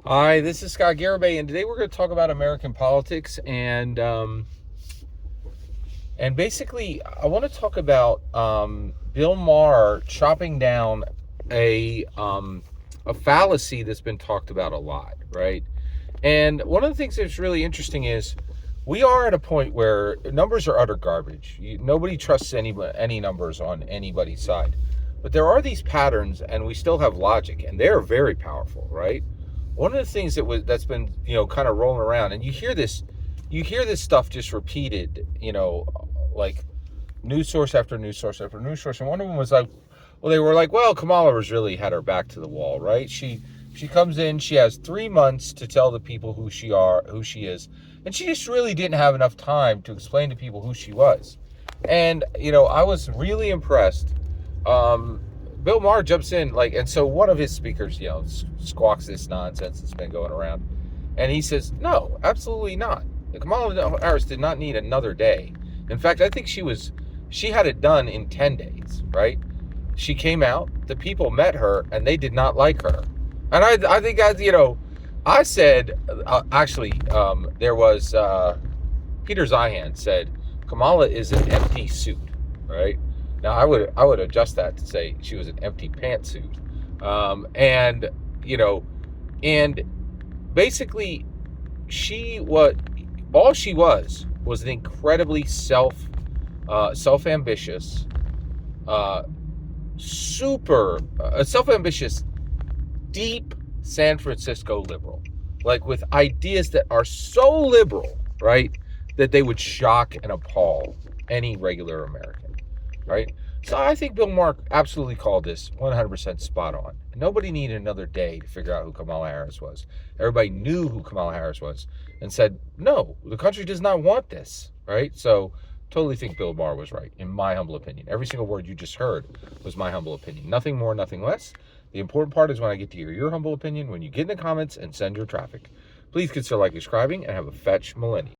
Hi, this is Scott Garibay, and today we're going to talk about American politics, and basically, I want to talk about Bill Maher chopping down a fallacy that's been talked about a lot, right? And one of the things that's really interesting is we are at a point where numbers are utter garbage. Nobody trusts any numbers on anybody's side, but there are these patterns, and we still have logic, and they're very powerful, right? One of the things that's been kind of rolling around, and you hear this stuff just repeated, like news source after news source after news source, and one of them was like, well, they were like, well, Kamala has really had her back to the wall, right? She comes in, she has 3 months to tell the people who she is, and she just really didn't have enough time to explain to people who she was. And I was really impressed. Bill Maher jumps in, and so one of his speakers, squawks this nonsense that's been going around, and he says, no, absolutely not. Kamala Harris did not need another day. In fact, I think she had it done in 10 days, right? She came out, the people met her, and they did not like her. And I think, I said, there was, Peter Zeihan said, Kamala is an empty suit, right? Now, I would adjust that to say she was an empty pantsuit. And basically, all she was an incredibly self-ambitious, self-ambitious, deep San Francisco liberal, like with ideas that are so liberal, right, that they would shock and appall any regular American, right? So I think Bill Maher absolutely called this 100% spot on. Nobody needed another day to figure out who Kamala Harris was. Everybody knew who Kamala Harris was and said, no, the country does not want this, right? So totally think Bill Maher was right, in my humble opinion. Every single word you just heard was my humble opinion. Nothing more, nothing less. The important part is when I get to hear your humble opinion, when you get in the comments and send your traffic. Please consider subscribing and have a fetch millennium.